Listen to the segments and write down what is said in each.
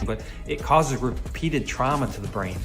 but it causes repeated trauma to the brain.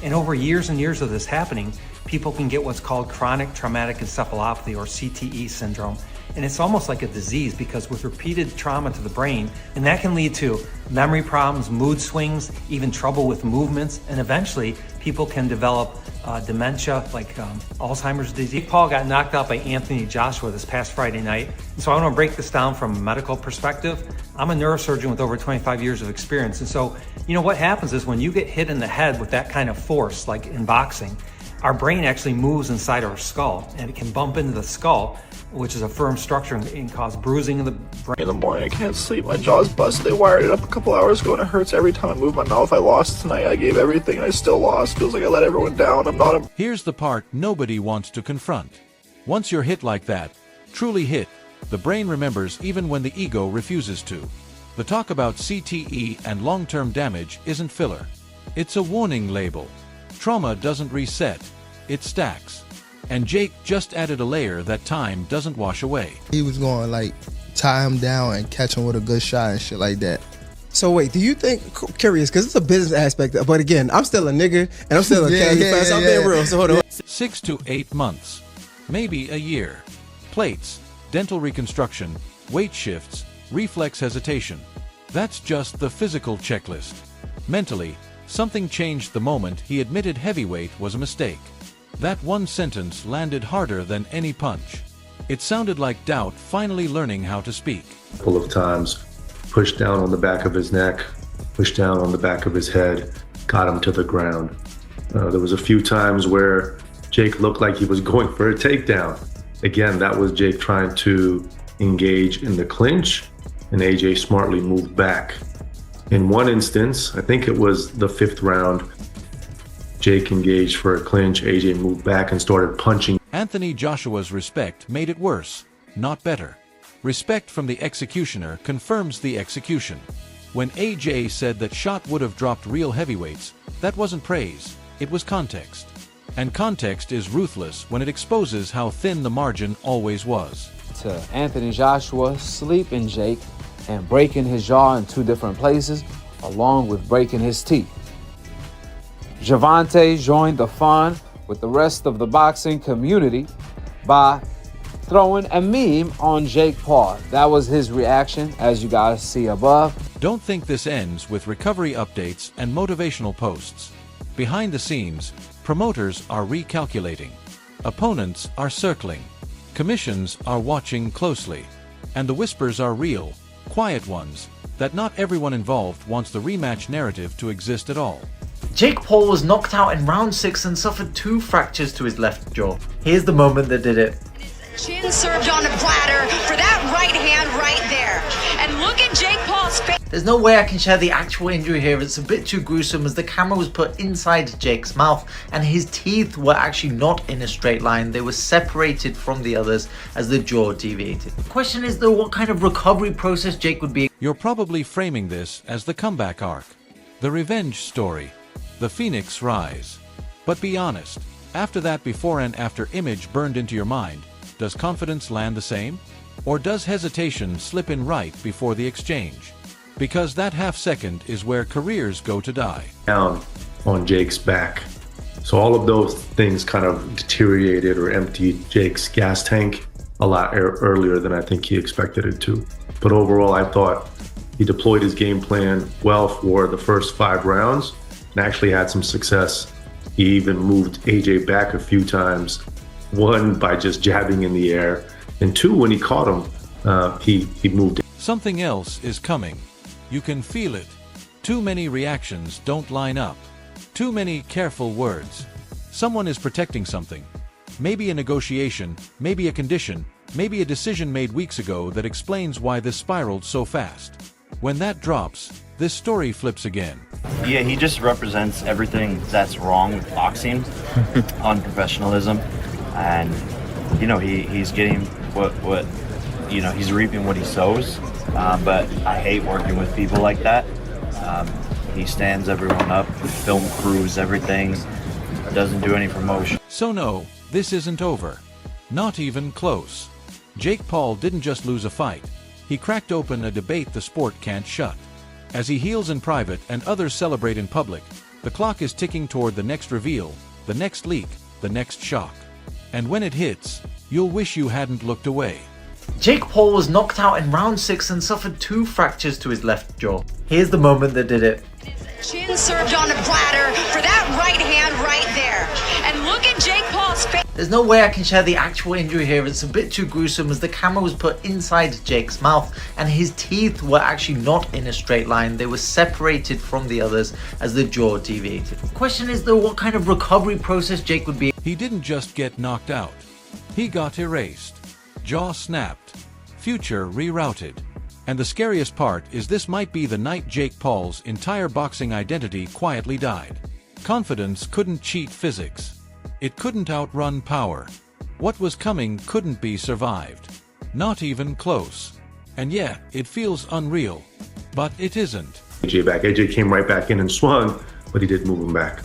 And over years and years of this happening, people can get what's called chronic traumatic encephalopathy, or CTE syndrome. And it's almost like a disease, because with repeated trauma to the brain, and that can lead to memory problems, mood swings, even trouble with movements, and eventually people can develop dementia, like Alzheimer's disease. Paul got knocked out by Anthony Joshua this past Friday night. And so I want to break this down from a medical perspective. I'm a neurosurgeon with over 25 years of experience. And so, what happens is when you get hit in the head with that kind of force, like in boxing, our brain actually moves inside our skull, and it can bump into the skull, which is a firm structure, and cause bruising of the brain. In the morning, I can't sleep. My jaw's busted. They wired it up a couple hours ago, and it hurts every time I move my mouth. I lost tonight. I gave everything, and I still lost. Feels like I let everyone down. I'm not a... Here's the part nobody wants to confront. Once you're hit like that, truly hit, the brain remembers even when the ego refuses to. The talk about CTE and long-term damage isn't filler. It's a warning label. Trauma doesn't reset, it stacks. And Jake just added a layer that time doesn't wash away. He was going like tie him down and catch him with a good shot and shit like that. So wait, do you think, curious, because it's a business aspect, but again, I'm still a nigga and I'm still a khaki fan, so I'm being real, so hold on. 6 to 8 months, maybe a year. Plates, dental reconstruction, weight shifts, reflex hesitation. That's just the physical checklist. Mentally, something changed the moment he admitted heavyweight was a mistake. That one sentence landed harder than any punch. It sounded like doubt finally learning how to speak. A couple of times, pushed down on the back of his neck, pushed down on the back of his head, got him to the ground. There was a few times where Jake looked like he was going for a takedown. Again, that was Jake trying to engage in the clinch, and AJ smartly moved back. In one instance, I think it was the 5th round, Jake engaged for a clinch, AJ moved back and started punching. Anthony Joshua's respect made it worse, not better. Respect from the executioner confirms the execution. When AJ said that shot would have dropped real heavyweights, that wasn't praise, it was context. And context is ruthless when it exposes how thin the margin always was. To Anthony Joshua sleeping Jake and breaking his jaw in 2 different places, along with breaking his teeth. Gervonta joined the fun with the rest of the boxing community by throwing a meme on Jake Paul. That was his reaction, as you guys see above. Don't think this ends with recovery updates and motivational posts. Behind the scenes, promoters are recalculating. Opponents are circling. Commissions are watching closely. And the whispers are real, quiet ones, that not everyone involved wants the rematch narrative to exist at all. Jake Paul was knocked out in round 6 and suffered 2 fractures to his left jaw. Here's the moment that did it. Chin served on a platter for that right hand right there. And look at Jake Paul's face. There's no way I can share the actual injury here. It's a bit too gruesome, as the camera was put inside Jake's mouth and his teeth were actually not in a straight line. They were separated from the others as the jaw deviated. The question is though, what kind of recovery process Jake would be. You're probably framing this as the comeback arc, the revenge story, the Phoenix Rise. But be honest, after that before and after image burned into your mind, does confidence land the same? Or does hesitation slip in right before the exchange? Because that half second is where careers go to die. Down on Jake's back. So all of those things kind of deteriorated or emptied Jake's gas tank a lot earlier than I think he expected it to. But overall, I thought he deployed his game plan well for the first 5 rounds and actually had some success. He even moved AJ back a few times. 1, by just jabbing in the air, and 2, when he caught him, he moved. Something else is coming. You can feel it. Too many reactions don't line up. Too many careful words. Someone is protecting something. Maybe a negotiation, maybe a condition, maybe a decision made weeks ago that explains why this spiraled so fast. When that drops, this story flips again. Yeah, he just represents everything that's wrong with boxing, unprofessionalism. And he's getting what he's reaping what he sows, but I hate working with people like that. He stands everyone up, film crews, everything, doesn't do any promotion. So no, this isn't over. Not even close. Jake Paul didn't just lose a fight, he cracked open a debate the sport can't shut. As he heals in private and others celebrate in public, the clock is ticking toward the next reveal, the next leak, the next shock. And when it hits, you'll wish you hadn't looked away. Jake Paul was knocked out in round 6 and suffered 2 fractures to his left jaw. Here's the moment that did it. Chin served on a platter for that right hand right there. And look at Jake Paul's face. There's no way I can share the actual injury here. It's a bit too gruesome as the camera was put inside Jake's mouth and his teeth were actually not in a straight line. They were separated from the others as the jaw deviated. The question is though, what kind of recovery process Jake would be. He didn't just get knocked out. He got erased. Jaw snapped. Future rerouted. And the scariest part is this might be the night Jake Paul's entire boxing identity quietly died. Confidence couldn't cheat physics. It couldn't outrun power. What was coming couldn't be survived. Not even close. And yeah, it feels unreal. But it isn't. AJ came right back in and swung, but he did move him back.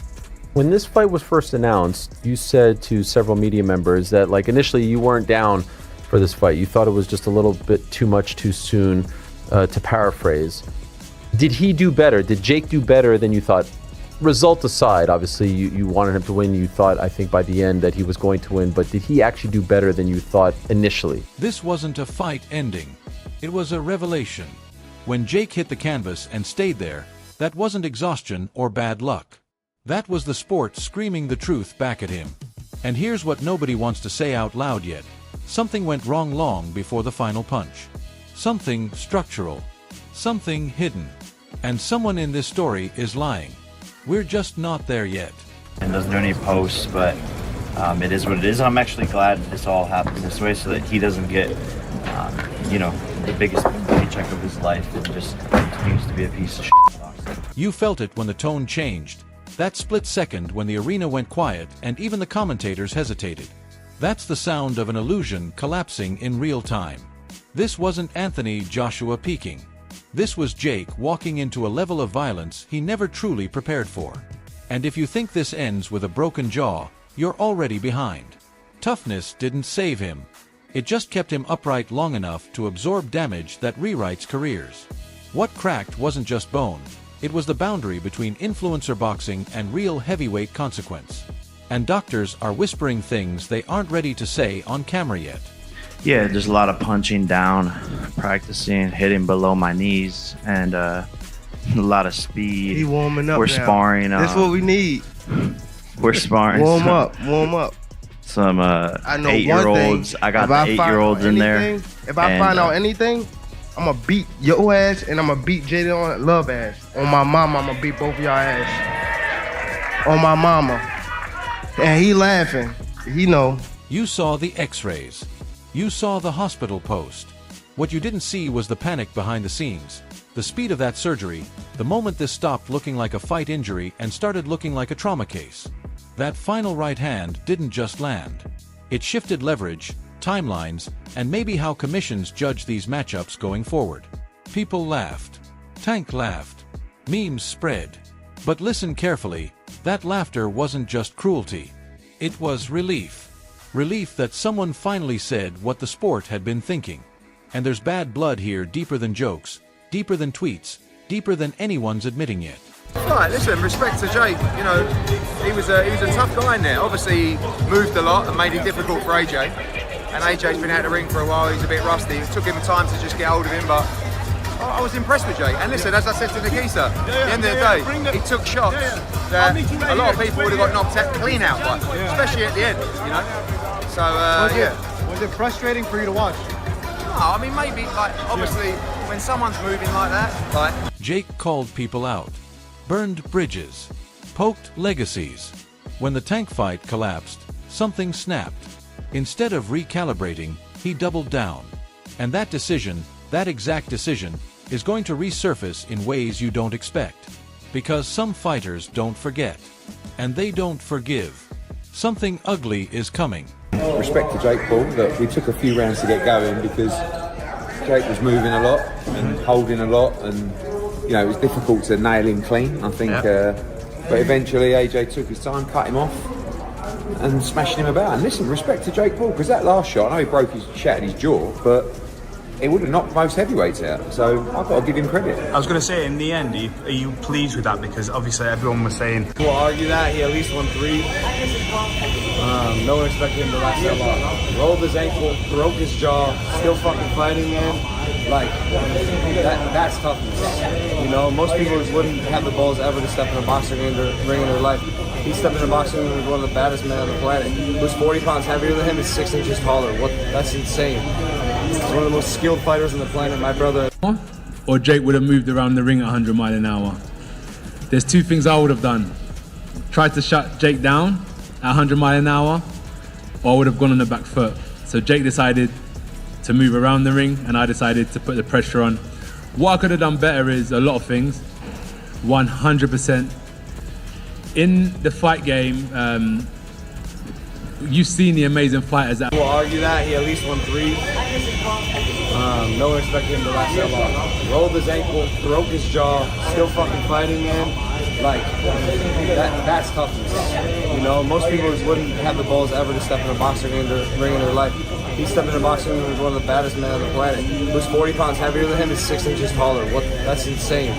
When this fight was first announced, you said to several media members that initially you weren't down for this fight. You thought it was just a little bit too much too soon, to paraphrase. Did he do better? Did Jake do better than you thought? Result aside, obviously you wanted him to win. You thought, I think by the end, that he was going to win, but did he actually do better than you thought initially? This wasn't a fight ending. It was a revelation. When Jake hit the canvas and stayed there, that wasn't exhaustion or bad luck. That was the sport screaming the truth back at him. And here's what nobody wants to say out loud yet. Something went wrong long before the final punch. Something structural. Something hidden. And someone in this story is lying. We're just not there yet. And doesn't do any posts, but it is what it is. I'm actually glad this all happened this way so that he doesn't get, the biggest paycheck of his life and just continues to be a piece of shit. You felt it when the tone changed. That split second when the arena went quiet and even the commentators hesitated. That's the sound of an illusion collapsing in real time. This wasn't Anthony Joshua peaking. This was Jake walking into a level of violence he never truly prepared for. And if you think this ends with a broken jaw, you're already behind. Toughness didn't save him. It just kept him upright long enough to absorb damage that rewrites careers. What cracked wasn't just bone. It was the boundary between influencer boxing and real heavyweight consequence. And doctors are whispering things they aren't ready to say on camera yet. Yeah, there's a lot of punching down, practicing, hitting below my knees, and a lot of speed. He warming up. We're now. sparring. That's what we need. We're sparring. Warm up. Some I know 8-year-olds. I got the 8-year-olds in there. If I find out anything, I'm gonna beat your ass and I'm gonna beat Jaden on Love ass. On my mama, I'm gonna beat both of y'all ass. On my mama. And he laughing. He know. You saw the x-rays. You saw the hospital post. What you didn't see was the panic behind the scenes. The speed of that surgery, the moment this stopped looking like a fight injury and started looking like a trauma case. That final right hand didn't just land. It shifted leverage, timelines, and maybe how commissions judge these matchups going forward. People laughed. Tank laughed. Memes spread. But listen carefully, that laughter wasn't just cruelty. It was relief. Relief that someone finally said what the sport had been thinking. And there's bad blood here deeper than jokes, deeper than tweets, deeper than anyone's admitting yet. Right, listen, respect to Jake. He was a tough guy in there. Obviously, he moved a lot and made it difficult for AJ. And AJ's been out of the ring for a while. He's a bit rusty. It took him time to just get hold of him, but I was impressed with Jake. And listen, as I said to Nikita, at the end of the day, he took shots that a lot of people would have got knocked out clean out by, especially at the end, So, Was it frustrating for you to watch? No, I mean, maybe, obviously, when someone's moving like that, Jake called people out, burned bridges, poked legacies. When the tank fight collapsed, something snapped. Instead of recalibrating, he doubled down. And that decision, that exact decision, is going to resurface in ways you don't expect. Because some fighters don't forget. And they don't forgive. Something ugly is coming. Respect to Jake Paul that we took a few rounds to get going because Jake was moving a lot and holding a lot, and it was difficult to nail him clean, I think. But eventually AJ took his time, cut him off and smashed him about. And listen, respect to Jake Paul, because that last shot, I know he shattered his jaw, but he would have knocked most heavyweights out. So I've got to give him credit. I was going to say, in the end, are you pleased with that? Because obviously everyone was saying... We'll argue that. He at least won 3. No one expected him to last that long. Rolled his ankle, broke his jaw, still fucking fighting, man. Like, that's toughness. You know, most people just wouldn't have the balls ever to step in a boxing ring in their life. He stepped in a boxing ring with one of the baddest men on the planet. Who's 40 pounds heavier than him is 6 inches taller. That's insane. He's one of the most skilled fighters on the planet, my brother. Or Jake would have moved around the ring at 100 miles an hour. There's 2 things I would have done. Tried to shut Jake down at 100 miles an hour, or I would have gone on the back foot. So Jake decided to move around the ring, and I decided to put the pressure on. What I could have done better is a lot of things. 100%. In the fight game, you've seen the amazing fighters that... We'll argue that. He at least won 3. No one expected him to last that long. Rolled his ankle, broke his jaw, still fucking fighting, man. Like, that's toughness. You know, most people just wouldn't have the balls ever to step in a boxing ring in their life. He stepped in a boxing ring with one of the baddest men on the planet. Who's 40 pounds heavier than him is 6 inches taller. That's insane.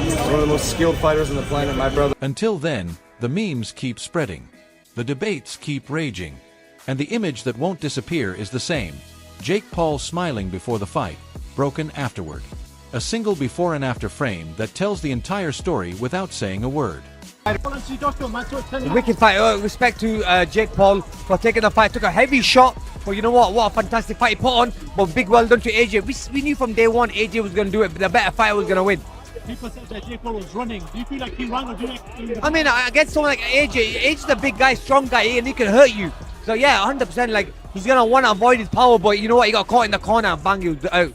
He's one of the most skilled fighters on the planet, my brother. Until then, the memes keep spreading. The debates keep raging. And the image that won't disappear is the same. Jake Paul smiling before the fight, broken afterward. A single before and after frame that tells the entire story without saying a word. Wicked fight. Respect to Jake Paul for taking the fight. Took a heavy shot, but you know what a fantastic fight he put on. But big well done to AJ. We knew from day one AJ was going to do it, but the better fighter was going to win. People said that Jake Paul was running. Do you feel like he ran, or do you like... I mean, against someone like AJ, AJ's a big guy, strong guy, and he can hurt you. So yeah, 100%, like, he's going to want to avoid his power, but you know what, he got caught in the corner and bang you out.